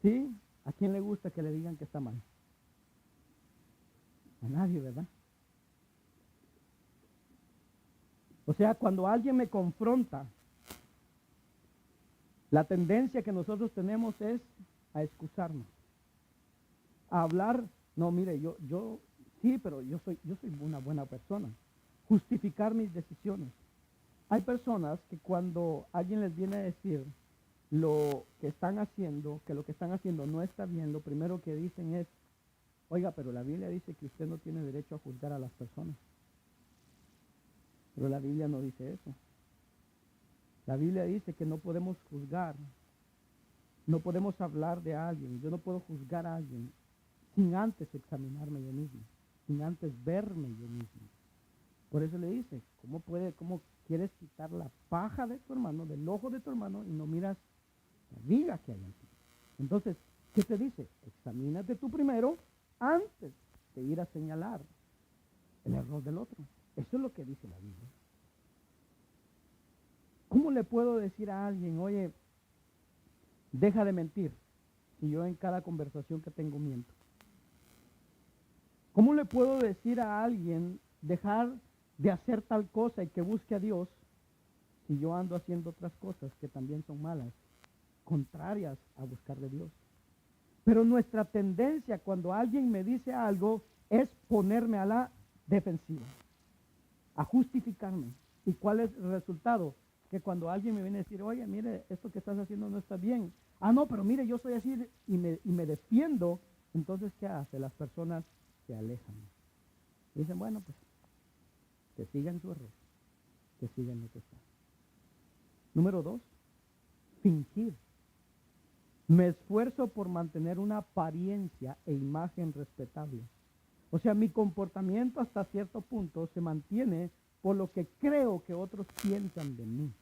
¿Sí? ¿A quién le gusta que le digan que está mal? A nadie, ¿verdad? O sea, cuando alguien me confronta, la tendencia que nosotros tenemos es a excusarnos, a hablar, no, mire, yo sí, pero yo soy una buena persona. Justificar mis decisiones. Hay personas que cuando alguien les viene a decir lo que están haciendo, que lo que están haciendo no está bien, lo primero que dicen es, oiga, pero la Biblia dice que usted no tiene derecho a juzgar a las personas. Pero la Biblia no dice eso. La Biblia dice que no podemos juzgar, no podemos hablar de alguien, yo no puedo juzgar a alguien sin antes examinarme yo mismo, sin antes verme yo mismo. Por eso le dice, ¿cómo quieres quitar la paja de tu hermano, del ojo de tu hermano, y no miras la viga que hay en ti? Entonces, ¿qué te dice? Examínate tú primero antes de ir a señalar. el error del otro. Eso es lo que dice la Biblia. ¿Cómo le puedo decir a alguien, oye, deja de mentir, si yo en cada conversación que tengo miento? ¿Cómo le puedo decir a alguien dejar de hacer tal cosa y que busque a Dios si yo ando haciendo otras cosas que también son malas, contrarias a buscarle a Dios? Pero nuestra tendencia cuando alguien me dice algo es ponerme a la defensiva, a justificarme. ¿Y cuál es el resultado? Que cuando alguien me viene a decir, oye, mire, esto que estás haciendo no está bien. Ah, no, pero mire, yo soy así y me defiendo. Entonces, ¿qué hace? Las personas se alejan. Y dicen, bueno, pues, que sigan su error, que sigan lo que está. Número 2, fingir. Me esfuerzo por mantener una apariencia e imagen respetable. O sea, mi comportamiento hasta cierto punto se mantiene por lo que creo que otros piensan de mí.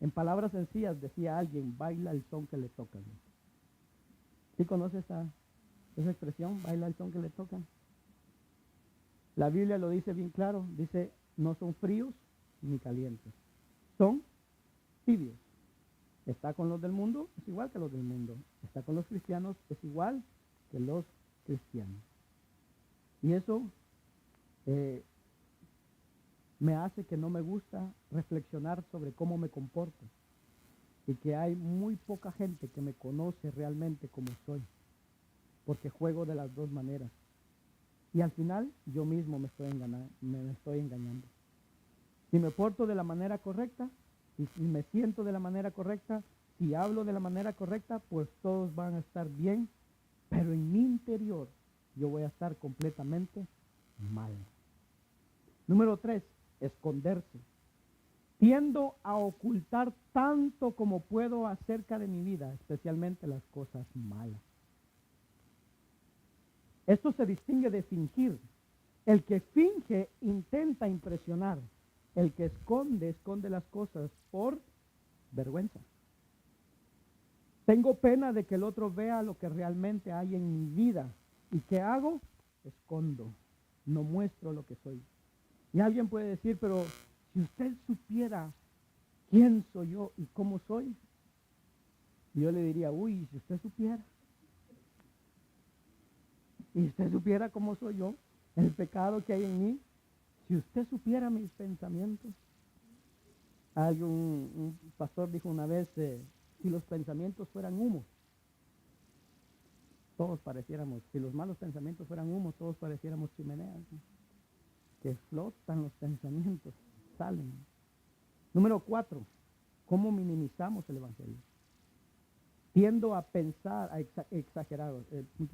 En palabras sencillas decía alguien, baila el son que le tocan. ¿Sí conoce esa expresión? Baila el son que le tocan. La Biblia lo dice bien claro, dice, no son fríos ni calientes, son tibios. Está con los del mundo, es igual que los del mundo. Está con los cristianos, es igual que los cristianos. Y eso me hace que no me gusta reflexionar sobre cómo me comporto. Y que hay muy poca gente que me conoce realmente como soy. Porque juego de las dos maneras. Y al final yo mismo me estoy engañando. Si me porto de la manera correcta, y si me siento de la manera correcta, si hablo de la manera correcta, pues todos van a estar bien, pero en mi interior yo voy a estar completamente mal. Número 3, esconderse. Tiendo a ocultar tanto como puedo acerca de mi vida, especialmente las cosas malas. Esto se distingue de fingir. El que finge intenta impresionar. El que esconde las cosas por vergüenza. Tengo pena de que el otro vea lo que realmente hay en mi vida. ¿Y qué hago? Escondo. No muestro lo que soy. Y alguien puede decir, pero si usted supiera quién soy yo y cómo soy, yo le diría, uy, si usted supiera. Y usted supiera cómo soy yo, el pecado que hay en mí, si usted supiera mis pensamientos. Un pastor dijo una vez, si los pensamientos fueran humo, todos pareciéramos, si los malos pensamientos fueran humo, todos pareciéramos chimeneas, ¿no? Que flotan los pensamientos, salen. Número 4, ¿cómo minimizamos el evangelio? Tiendo a pensar, a exagerar.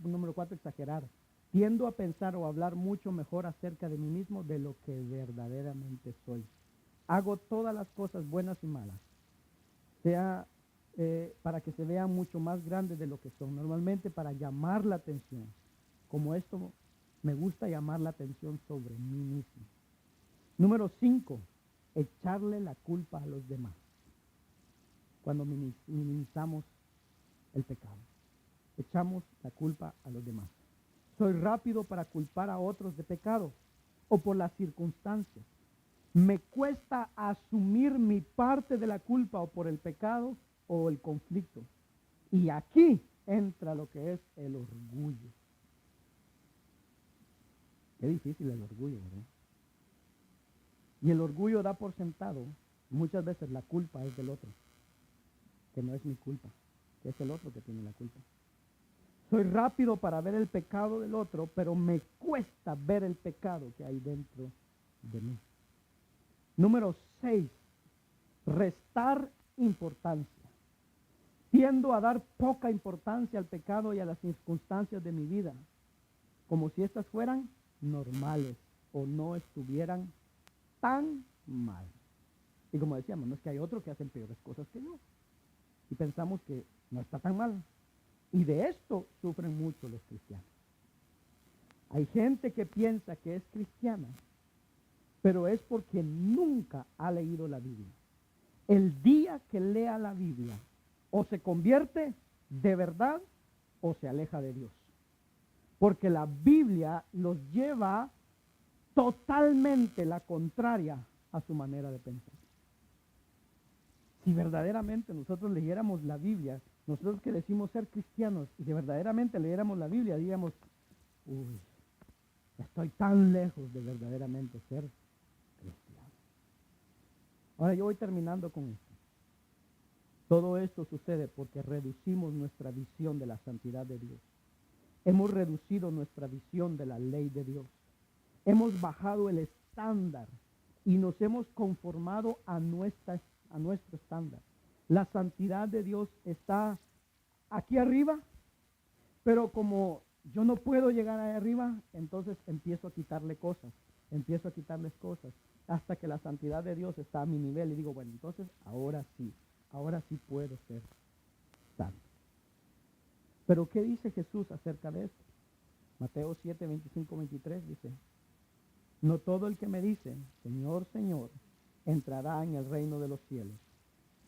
Número 4, exagerar. Tiendo a pensar o hablar mucho mejor acerca de mí mismo de lo que verdaderamente soy. Hago todas las cosas buenas y malas, sea para que se vean mucho más grandes de lo que son. Normalmente para llamar la atención. Como esto, me gusta llamar la atención sobre mí mismo. Número 5, echarle la culpa a los demás. Cuando minimizamos el pecado, echamos la culpa a los demás. Soy rápido para culpar a otros de pecado o por las circunstancias. Me cuesta asumir mi parte de la culpa o por el pecado o el conflicto. Y aquí entra lo que es el orgullo. Qué difícil el orgullo, ¿verdad? Y el orgullo da por sentado, muchas veces la culpa es del otro, que no es mi culpa, que es el otro que tiene la culpa. Soy rápido para ver el pecado del otro, pero me cuesta ver el pecado que hay dentro de mí. Número 6, restar importancia. Tiendo a dar poca importancia al pecado y a las circunstancias de mi vida, como si estas fueran normales o no estuvieran tan mal. Y como decíamos, no es que hay otros que hacen peores cosas que yo. Y pensamos que no está tan mal. Y de esto sufren mucho los cristianos. Hay gente que piensa que es cristiana, pero es porque nunca ha leído la Biblia. El día que lea la Biblia, o se convierte de verdad o se aleja de Dios. Porque la Biblia los lleva totalmente la contraria a su manera de pensar. Si verdaderamente nosotros leyéramos la Biblia, nosotros que decimos ser cristianos, y si verdaderamente leyéramos la Biblia, diríamos, uy, estoy tan lejos de verdaderamente ser cristiano. Ahora yo voy terminando con esto. Todo esto sucede porque reducimos nuestra visión de la santidad de Dios. Hemos reducido nuestra visión de la ley de Dios. Hemos bajado el estándar y nos hemos conformado a nuestro estándar. La santidad de Dios está aquí arriba, pero como yo no puedo llegar ahí arriba, entonces empiezo a quitarles cosas, hasta que la santidad de Dios está a mi nivel y digo, bueno, entonces ahora sí puedo ser santo. Pero ¿qué dice Jesús acerca de esto? Mateo 7, 25, 23 dice, no todo el que me dice, Señor, Señor, entrará en el reino de los cielos,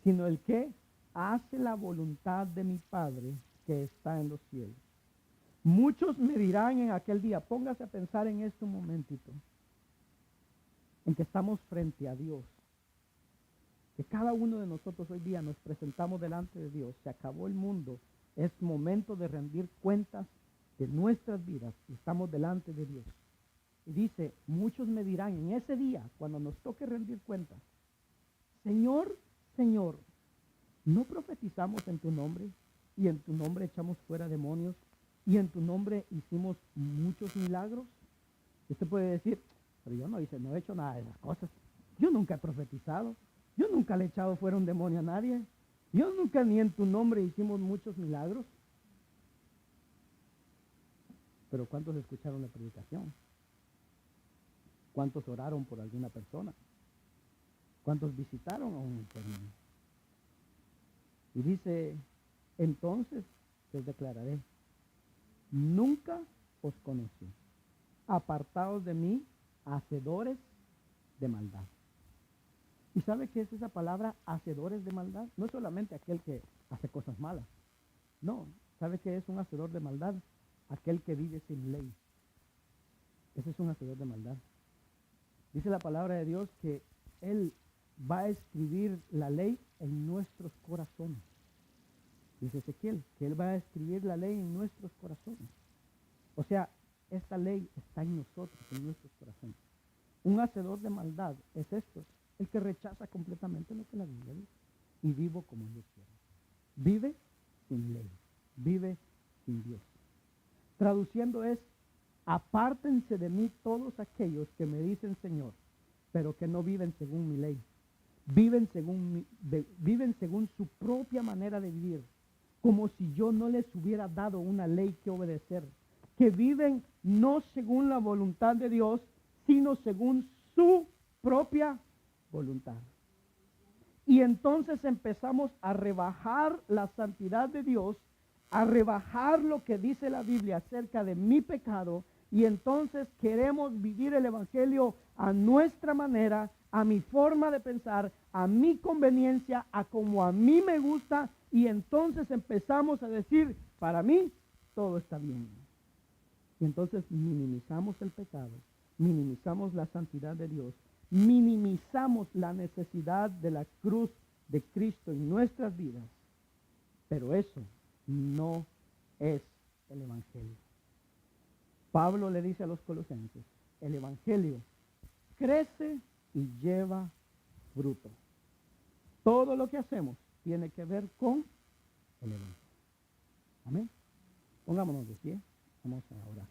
sino el que hace la voluntad de mi Padre que está en los cielos. Muchos me dirán en aquel día, póngase a pensar en esto un momentito, en que estamos frente a Dios, que cada uno de nosotros hoy día nos presentamos delante de Dios, se acabó el mundo, es momento de rendir cuentas de nuestras vidas y estamos delante de Dios. Y dice, muchos me dirán en ese día, cuando nos toque rendir cuentas, Señor, Señor, ¿no profetizamos en tu nombre? Y en tu nombre echamos fuera demonios, y en tu nombre hicimos muchos milagros. Y usted puede decir, pero yo no he hecho nada de esas cosas. Yo nunca he profetizado. Yo nunca le he echado fuera un demonio a nadie. Yo nunca ni en tu nombre hicimos muchos milagros. Pero ¿cuántos escucharon la predicación? ¿Cuántos oraron por alguna persona? ¿Cuántos visitaron a un enfermo? Y dice, entonces les declararé, nunca os conocí. Apartaos de mí, hacedores de maldad. ¿Y sabe qué es esa palabra, hacedores de maldad? No es solamente aquel que hace cosas malas. No, ¿sabe qué es un hacedor de maldad? Aquel que vive sin ley. Ese es un hacedor de maldad. Dice la palabra de Dios que Él va a escribir la ley en nuestros corazones. Dice Ezequiel que Él va a escribir la ley en nuestros corazones. O sea, esta ley está en nosotros, en nuestros corazones. Un hacedor de maldad es esto, el que rechaza completamente lo que la Biblia dice. Y vivo como yo quiero. Vive sin ley, vive sin Dios. Traduciendo es, apártense de mí todos aquellos que me dicen Señor, pero que no viven según mi ley. Viven según su propia manera de vivir, como si yo no les hubiera dado una ley que obedecer. Que viven no según la voluntad de Dios, sino según su propia voluntad. Y entonces empezamos a rebajar la santidad de Dios, a rebajar lo que dice la Biblia acerca de mi pecado, y entonces queremos vivir el Evangelio a nuestra manera, a mi forma de pensar, a mi conveniencia, a como a mí me gusta, y entonces empezamos a decir, para mí todo está bien. Y entonces minimizamos el pecado, minimizamos la santidad de Dios, minimizamos la necesidad de la cruz de Cristo en nuestras vidas. Pero eso no es el Evangelio. Pablo le dice a los colosenses, el Evangelio crece y lleva fruto. Todo lo que hacemos tiene que ver con el Evangelio. Amén. Pongámonos de pie. Vamos a orar.